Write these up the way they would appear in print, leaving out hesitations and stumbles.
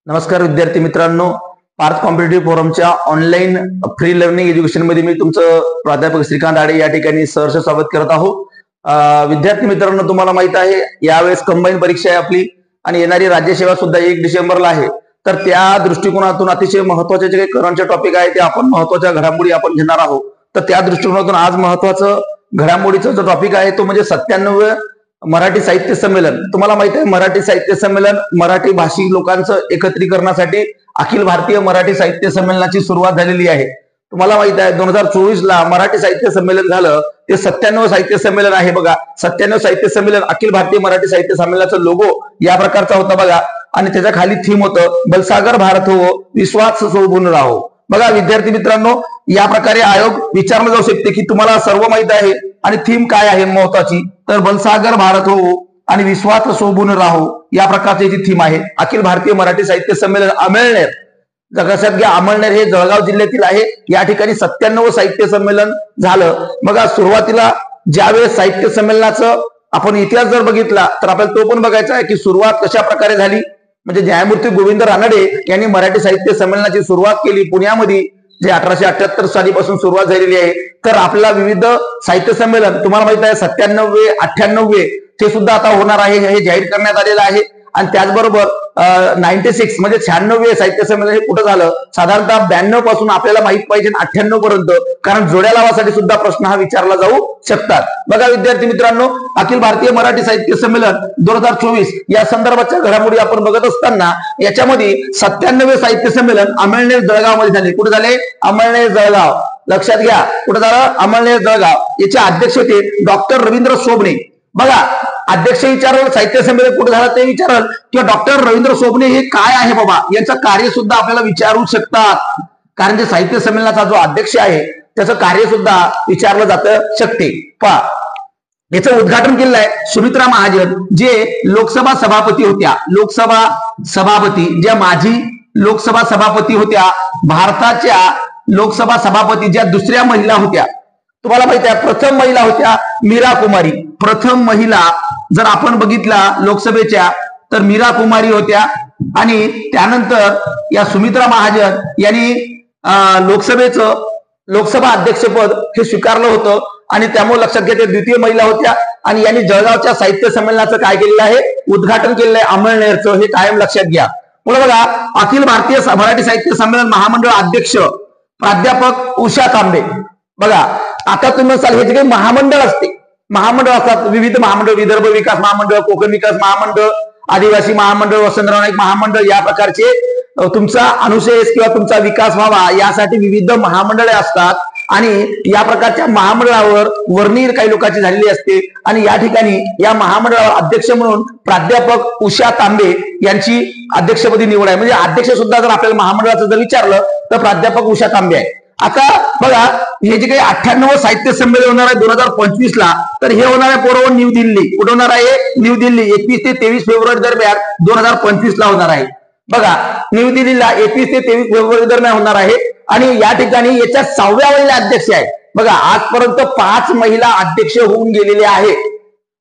नमस्कार विद्यार्थी मित्रांनो, पार्थ कॉम्पिटिटिव्ह फोरमच्या ऑनलाईन फ्री लर्निंग एज्युकेशन मध्ये मी तुमचं प्राध्यापक श्रीकांत आडे या ठिकाणी सहर्ष स्वागत करत आहोत। विद्यार्थी मित्रांनो, तुम्हाला माहित आहे यावेळेस कंबाईन परीक्षा आहे आपली आणि येणारी राज्यसेवा सुद्धा 1 डिसेंबरला आहे। तर त्या दृष्टिकोनातून अतिशय महत्त्वाचे जे काही करंटचे टॉपिक आहे ते आपण महत्त्वाच्या घडामोडी आपण घेणार आहोत। तर त्या दृष्टिकोनातून आज महत्त्वाचं घडामोडीचा जो टॉपिक आहे तो म्हणजे 97 मराठी साहित्य संमेलन। तुम्हाला माहिती आहे मराठी साहित्य संमेलन मराठी भाषिक लोकांचं एकत्रीकरणासाठी अखिल भारतीय मराठी साहित्य संमेलनाची सुरुवात झालेली आहे। तुम्हाला माहिती आहे 2024 ला मराठी साहित्य संमेलन झालं, ते 97 साहित्य संमेलन आहे बघा। 97 साहित्य संमेलन अखिल भारतीय मराठी साहित्य संमेलनाचा लोगो या प्रकारचा होता बघा, आणि त्याच्या खाली थीम होतं बलसागर भारत हो विश्वास शोभून राहो। बघा विद्यार्थी मित्रांनो, या प्रकारे आयोग विचारलं जाऊ शकते की तुम्हाला सर्व माहित आहे आणि थीम काय आहे महत्वाची, तर बलसागर भारत हो आणि विश्वास शोभून राहो या प्रकारची जी थीम आहे। अखिल भारतीय मराठी साहित्य संमेलन अमळनेर, लक्षात घ्या अमळनेर हे जळगाव जिल्ह्यातील आहे। या ठिकाणी 97 साहित्य संमेलन झालं। बघा सुरुवातीला ज्यावेळेस साहित्य संमेलनाचं आपण इतिहास जर बघितला तर आपल्याला तो पण बघायचा आहे की सुरुवात कशा प्रकारे झाली। म्हणजे न्यायमूर्ती गोविंद रानडे यांनी मराठी साहित्य संमेलनाची सुरुवात केली पुण्यामध्ये, जे 1878 सालीपासून सुरुवात झालेली आहे। तर आपल्याला विविध साहित्य संमेलन तुम्हाला माहित आहे 97, 98 ते सुद्धा आता होणार आहे, हे जाहीर करण्यात आलेलं आहे। आणि त्याचबरोबर 96 म्हणजे 96 साहित्य संमेलन हे कुठं झालं, साधारणतः 92 पासून आपल्याला माहित पाहिजे 98 पर्यंत, कारण जोड्या लावासाठी सुद्धा प्रश्न हा विचारला जाऊ शकतात। बघा विद्यार्थी मित्रांनो, अखिल भारतीय मराठी साहित्य संमेलन 2024 या संदर्भाच्या घडामोडी आपण बघत असताना याच्यामध्ये 97 साहित्य संमेलन अमळनेर जळगाव मध्ये झाले। कुठे झाले? अमळनेर जळगाव, लक्षात घ्या कुठे झालं? अमळनेर जळगाव। याचे अध्यक्ष होते डॉक्टर रवींद्र सोबणे। बघा अध्यक्ष विचारल साहित्य संमेलन कुठे झालं ते विचारल, किंवा डॉक्टर रवींद्र सोबणे हे काय आहे बाबा यांचं कार्य सुद्धा आपल्याला विचारू शकतात, कारण जे साहित्य संमेलनाचा जो अध्यक्ष आहे त्याचं कार्य सुद्धा विचारलं जातं शकते। पहा याचं उद्घाटन केलेलं आहे सुमित्रा महाजन, जे लोकसभा सभापती होत्या, लोकसभा सभापती ज्या माजी लोकसभा सभापती होत्या, भारताच्या लोकसभा सभापती ज्या दुसऱ्या महिला होत्या। तुम्हाला माहिती आहे प्रथम महिला होत्या मीरा कुमारी, प्रथम महिला जर आपण बघितला लोकसभेच्या तर मीरा कुमारी होत्या। आणि त्यानंतर या सुमित्रा महाजन यांनी लोकसभा अध्यक्षपद हे स्वीकारलं होतं, आणि त्यामुळे लक्षात घ्या ते द्वितीय महिला होत्या। आणि यांनी जळगावच्या साहित्य संमेलनाचं काय केलेलं आहे? उद्घाटन केलेलं आहे अमळनेरचं, हे कायम लक्षात घ्या। पुढे बघा अखिल भारतीय मराठी साहित्य संमेलन महामंडळ अध्यक्ष प्राध्यापक उषा तांबे। बघा आता तुम्ही सांगाल हे जे काही महामंडळ असते, महामंडळ असतात विविध महामंडळ, विदर्भ विकास महामंडळ, कोकण विकास महामंडळ, आदिवासी महामंडळ, वसंतराव नाईक महामंडळ, या प्रकारचे तुमचा अनुशेष किंवा तुमचा विकास व्हावा यासाठी विविध महामंडळे असतात। आणि या प्रकारच्या महामंडळावर वर्णी काही लोकांची झालेली असते, आणि या ठिकाणी या महामंडळावर अध्यक्ष म्हणून प्राध्यापक उषा तांबे यांची अध्यक्षपदी निवड आहे। म्हणजे अध्यक्ष सुद्धा जर आपल्याला महामंडळाचं जर विचारलं तर प्राध्यापक उषा तांबे आहे। आता बघा हे जे काही 98 साहित्य संमेलन होणार आहे 2025 ला, तर हे होणार आहे पोरवण न्यू दिल्ली। कुठे होणार आहे? न्यू दिल्ली। 21 ते 23 फेब्रुवारी दरम्यान 2025 ला होणार आहे। बघा न्यू दिल्लीला 21 ते 23 फेब्रुवारी दरम्यान होणार आहे, आणि या ठिकाणी याच्या 6व्या महिला अध्यक्ष आहेत। बघा आजपर्यंत 5 महिला अध्यक्ष होऊन गेलेल्या आहेत।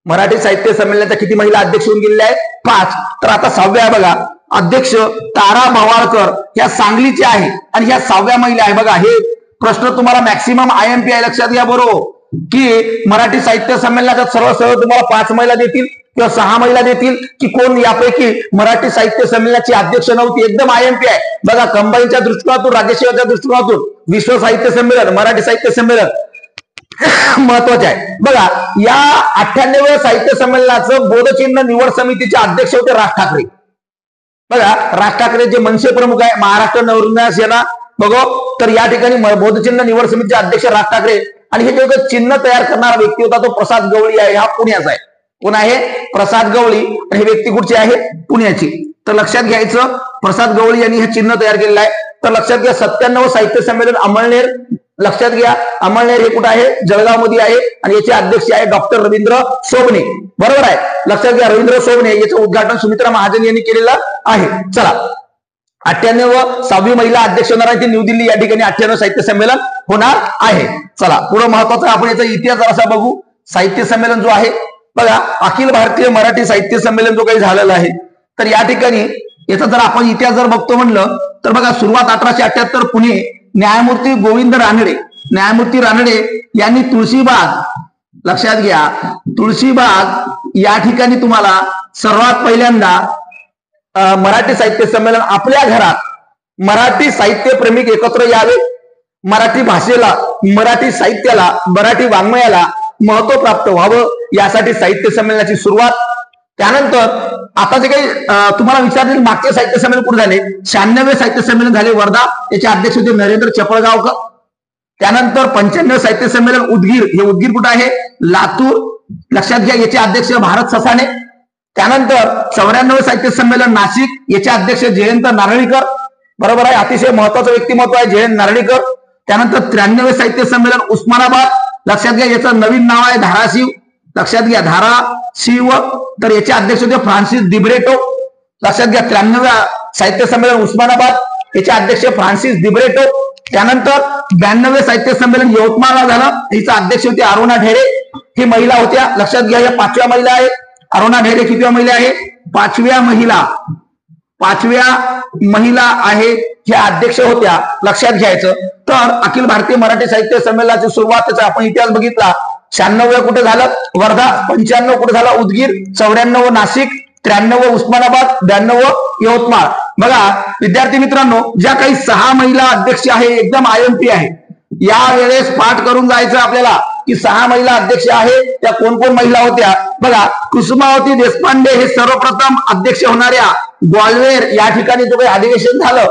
मराठी साहित्य संमेलनाच्या किती महिला अध्यक्ष होऊन गेलेल्या आहेत? 5। तर आता 6व्या बघा अध्यक्ष तारा भवाळकर ह्या सांगलीचे आहे, आणि ह्या 6व्या महिला आहे। बघा हे प्रश्न तुम्हाला मॅक्सिमम IMP आहे, लक्षात घ्या बरोबर, की मराठी साहित्य संमेलनाचा सर्व तुम्हाला 5 महिला देतील किंवा 6 महिला देतील, की कोण यापैकी मराठी साहित्य संमेलनाची अध्यक्ष नव्हती, एकदम IMP आहे। बघा कंबाईनच्या दृष्टिकोनातून, राज्यसेवेच्या दृष्टिकोनातून विश्व साहित्य संमेलन, मराठी साहित्य संमेलन महत्वाचे आहे। बघा या 98 साहित्य संमेलनाचं बोधचिन्ह निवड समितीचे अध्यक्ष होते राज ठाकरे। बघा राज ठाकरे जे मनसे प्रमुख आहे, महाराष्ट्र नवनिर्माण सेना बघो, तर या ठिकाणी बोधचिन्ह निवड समितीचे अध्यक्ष राज ठाकरे, आणि हे जे चिन्ह तयार करणारा व्यक्ती होता तो प्रसाद गवळी आहे, हा पुण्याचा आहे। कोण आहे? प्रसाद गवळी, आणि हे व्यक्ती कुठची आहे? पुण्याची। तर लक्षात घ्यायचं प्रसाद गवळी यांनी हे चिन्ह तयार केलेलं आहे। तर लक्षात घ्या 97 साहित्य संमेलन अमळनेर, लक्षात घ्या अमळनेर हे कुठं आहे? जळगाव मध्ये आहे, आणि याचे अध्यक्ष आहे डॉक्टर रवींद्र सोबणे, बरोबर आहे। लक्षात घ्या रवींद्र सोबणे, याचं उद्घाटन सुमित्रा महाजन यांनी केलेलं आहे। चला 98 6वी महिला अध्यक्ष होणार आहे न्यू दिल्ली या ठिकाणी 98 साहित्य संमेलन होणार आहे। चला पुढे महत्वाचा आपण याचा इतिहास जरासा बघू। साहित्य संमेलन जो आहे बघा अखिल भारतीय मराठी साहित्य संमेलन जो काही झालेलं आहे, तर या ठिकाणी याचा जर आपण इतिहास जर बघतो म्हणलं तर बघा, सुरुवात 1878 पुणे, न्यायमूर्ती गोविंद रानडे, न्यायमूर्ती रानडे यांनी तुळशीबाग, लक्षात घ्या, तुळशीबाग या ठिकाणी तुम्हाला सर्वात पहिल्यांदा मराठी साहित्य संमेलन आपल्या घरात मराठी साहित्य प्रेमिक एकत्र यावे, मराठी भाषेला, मराठी साहित्याला, मराठी वाङ्मयाला महत्व प्राप्त व्हावं यासाठी साहित्य संमेलनाची सुरुवात. त्यानंतर आता जे काही तुम्हाला विचारले मागचे साहित्य संमेलन कुठे झाले, 96 साहित्य संमेलन झाले वर्धा, त्याचे अध्यक्ष होते नरेंद्र चपळगावकर. त्यानंतर 95 साहित्य संमेलन उदगीर, हे उदगीर कुठे आहे, लातूर, लक्षात घ्या, याचे अध्यक्ष भारत ससाणे. त्यानंतर 94 साहित्य संमेलन नाशिक, याचे अध्यक्ष जयंत नारळीकर, बरोबर आहे, अतिशय महत्वाचं व्यक्तिमत्व आहे जयंत नारळीकर. त्यानंतर 93 साहित्य संमेलन उस्मानाबाद, लक्षात घ्या, याचं नवीन नाव आहे धाराशिव, लक्षात घ्या, धाराशिव, तर याचे अध्यक्ष होते फ्रान्सिस दिब्रेटो, लक्षात घ्या. 93 साहित्य संमेलन उस्मानाबाद, याचे अध्यक्ष फ्रान्सिस दिब्रेटो. त्यानंतर 92 साहित्य संमेलन यवतमाळला झालं, याचा अध्यक्ष होते अरुणा ढेरे, ही महिला होत्या, लक्षात घ्या, या 5व्या महिला आहे. अरुणा ढेरे कितव्या महिला आहे, 5व्या महिला आहे, ह्या अध्यक्ष होत्या, लक्षात घ्यायचं. तर अखिल भारतीय मराठी साहित्य संमेलनाची सुरुवात, त्याचा आपण इतिहास बघितला. 96 कुठे झालं, वर्धा. 95 कुठे झालं, उदगीर. 94 नाशिक. 93 उस्मानाबाद. 92 यवतमाळ. बघा विद्यार्थी मित्रांनो, ज्या काही 6 महिला अध्यक्ष आहे, एकदम IMP आहे, या वेळेस पाठ करून जायचं आपल्याला की 6 महिला अध्यक्ष आहे, त्या कोण कोण महिला होत्या. बघा, कुसुमावती देशपांडे हे सर्वप्रथम अध्यक्ष होणाऱ्या ग्वाल्हेर या ठिकाणी जो काही अधिवेशन झालं,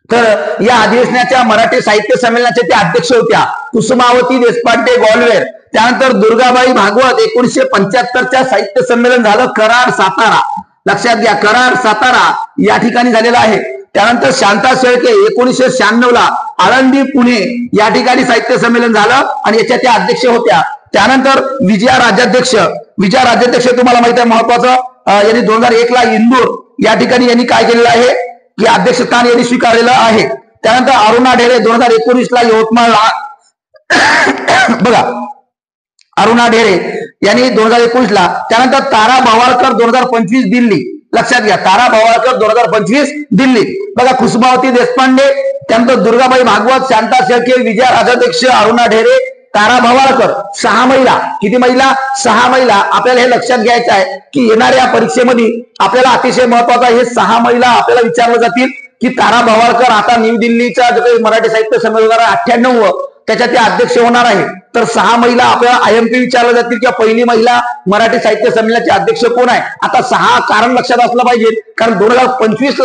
तर या अधिवेशनाच्या मराठी साहित्य संमेलनाचे ते अध्यक्ष होत्या, कुसुमावती देशपांडे, ग्वाल्हेर. त्यानंतर दुर्गाबाई भागवत, 1975 साहित्य संमेलन झालं कराड सातारा, लक्षात घ्या, कराड सातारा या ठिकाणी झालेलं आहे. त्यानंतर शांता शेळके 1996 आळंदी पुणे या ठिकाणी साहित्य संमेलन झालं आणि याच्या त्या अध्यक्ष होत्या. त्यानंतर विजया राजाध्यक्ष तुम्हाला माहिती आहे महत्वाचं, यांनी 2001 इंदूर या ठिकाणी यांनी काय केलेलं आहे की अध्यक्षस्थान यांनी स्वीकारलेलं आहे. त्यानंतर अरुणा ढेरे 2019 यवतमाळला, बघा अरुणा ढेरे यांनी 2019. त्यानंतर तारा भवाळकर 2025 दिल्ली, लक्षात घ्या, तारा भवाळकर 2025 दिल्ली. बघा, कुसुमावती देशपांडे, त्यानंतर दुर्गाबाई भागवत, शांता शेळके, विजया राजाध्यक्ष, अरुणा ढेरे, तारा भवाळकर. 6 महिला. किती महिला, 6 महिला. आपल्याला हे लक्षात घ्यायचं आहे की येणाऱ्या परीक्षेमध्ये आपल्याला अतिशय महत्वाचा, हे 6 महिला आपल्याला विचारले जातील की तारा भवाळकर आता न्यू दिल्लीचा जो काही मराठी साहित्य संमेलन 98 त्याच्या ते अध्यक्स होणार आहे. तर 6 महिला आपल्याला IMP विचारले जातील की पहिली महिला मराठी साहित्य संमेलनाचे अध्यक्ष कोण आहे. आता 6 कारण लक्षात असलं पाहिजे, कारण 2025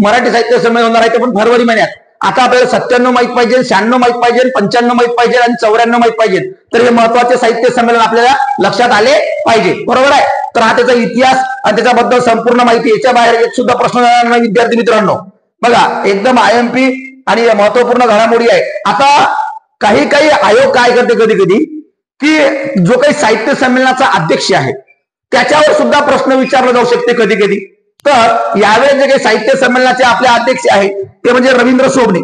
मराठी साहित्य संमेलन होणार आहे, ते पण फरवरी महिन्यात. आता आपल्याला 97 माहित पाहिजे, 96 माहित पाहिजे, 95 माहित पाहिजे आणि 94 माहित पाहिजे. तर हे महत्वाचे साहित्य संमेलन आपल्याला लक्षात आले पाहिजे, बरोबर आहे. तर हा त्याचा इतिहास आणि त्याच्याबद्दल संपूर्ण माहिती, याच्या बाहेर एक सुद्धा प्रश्न येणार नाही विद्यार्थी मित्रांनो. बघा, एकदम IMP आणि महत्वपूर्ण घडामोडी आहे. आता काही आयोग काय करते कधी कधी की जो काही साहित्य संमेलनाचा अध्यक्ष आहे त्याच्यावर सुद्धा प्रश्न विचारला जाऊ शकते कधी कधी. तर यावेळेस जे काही साहित्य संमेलनाचे आपले अध्यक्ष आहे ते म्हणजे रवींद्र सोबणे,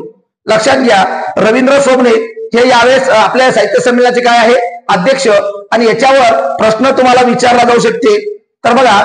लक्षात घ्या, रवींद्र सोबणे हे यावेळेस आपल्या साहित्य संमेलनाचे काय आहे, अध्यक्ष. आणि याच्यावर प्रश्न तुम्हाला विचारला जाऊ शकते. तर बघा,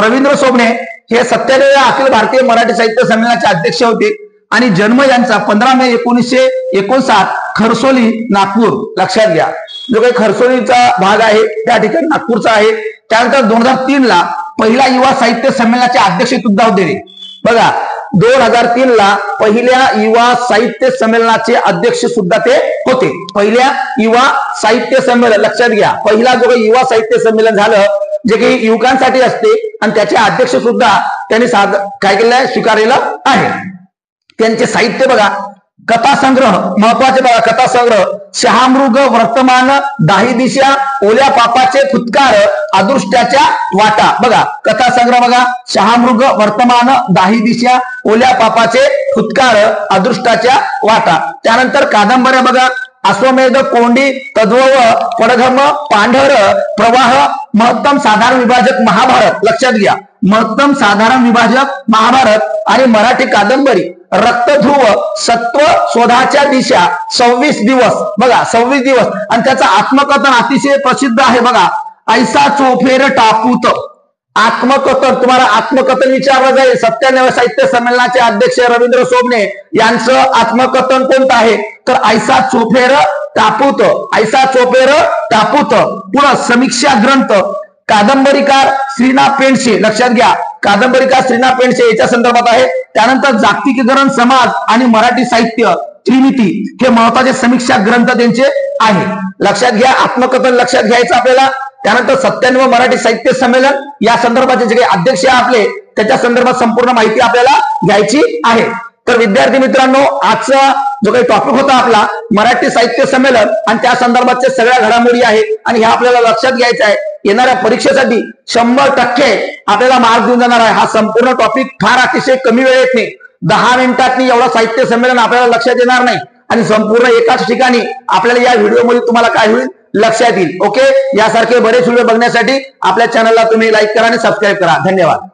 रवींद्र सोबणे हे 97व्या अखिल भारतीय मराठी साहित्य संमेलनाचे अध्यक्ष होते आणि जन्म यांचा 15 मे 1959 खरसोली, नागपूर, लक्षात घ्या, जो काही खरसोलीचा भाग आहे त्या ठिकाणी नागपूरचा आहे. त्यानंतर 2003 पहिला युवा साहित्य संमेलनाचे अध्यक्ष सुद्धा होते. बघा, 2003 पहिल्या युवा साहित्य संमेलनाचे अध्यक्ष सुद्धा ते होते. पहिल्या युवा साहित्य संमेलन, लक्षात घ्या, पहिला जो काही युवा साहित्य संमेलन झालं जे काही युवकांसाठी असते आणि त्याचे अध्यक्ष सुद्धा त्यांनी काय केलेलं आहे, स्वीकारलेलं आहे. त्यांचे साहित्य बघा, कथासंग्रह महत्वाचे, बघा कथासंग्रह, शहामृग वर्तमान, दाही दिशा, ओल्या पापाचे फुत्कार, अदृष्ट्याच्या वाटा. बघा कथासंग्रह, बघा शहामृग वर्तमान, दाही दिशा, ओल्या पापाचे फुत्कार, अदृष्टाच्या वाटा. त्यानंतर कादंबऱ्या बघा, अश्वमेध, कोंडी, तद्वव, पडघम, पांढर, प्रवाह, महत्तम साधारण विभाजक महाभारत, लक्षात घ्या, महत्तम साधारण विभाजक महाभारत. आणि मराठी कादंबरी रक्तध्रुव, सत्व शोधाच्या दिशा, 26 दिवस. बघा 26 दिवस. आणि त्याचं आत्मकथन अतिशय प्रसिद्ध आहे. बघा, ऐसा चोफेर टापूत, आत्मकथन, तुम्हाला आत्मकथन विचारलं जाईल. 97 साहित्य संमेलनाचे अध्यक्ष रवींद्र सोबणे यांचं आत्मकथन कोणतं आहे? तर ऐसा चोफेर टापूत, ऐसा चोफेर टापूत. पुन्हा समीक्षा ग्रंथ कादंबरीकार श्रीना पेंडसे, लक्षात घ्या, कादंबरीकार श्रीना पेंडसे याच्या संदर्भात आहे. त्यानंतर जागतिकीकरण समाज आणि मराठी साहित्य त्रिमिती हे महत्वाचे समीक्षा ग्रंथ त्यांचे आहे. लक्षात घ्या, आत्मकथन लक्षात घ्यायचं आपल्याला. त्यानंतर 97 मराठी साहित्य संमेलन या संदर्भाचे जे काही अध्यक्ष आपले त्याच्या संदर्भात संपूर्ण माहिती आपल्याला घ्यायची आहे. तर विद्यार्थी मित्रांनो, आजचा जो काही टॉपिक होता आपला मराठी साहित्य संमेलन आणि त्या संदर्भातच्या सगळ्या घडामोडी आहेत आणि ह्या आपल्याला लक्षात घ्यायचा आहे. येणाऱ्या परीक्षेसाठी 100% आपल्याला मार्क देऊन जाणार आहे. हा संपूर्ण टॉपिक फार अतिशय कमी वेळेत नाही, 10 मिनिटात एवढा साहित्य संमेलन आपल्याला लक्षात येणार नाही आणि संपूर्ण एकाच ठिकाणी आपल्याला या व्हिडिओमध्ये तुम्हाला काय होईल लक्षात येईल. ओके, यासारखे बरेच व्हिडिओ बघण्यासाठी आपल्या चॅनलला तुम्ही लाईक करा आणि सबस्क्राईब करा. धन्यवाद.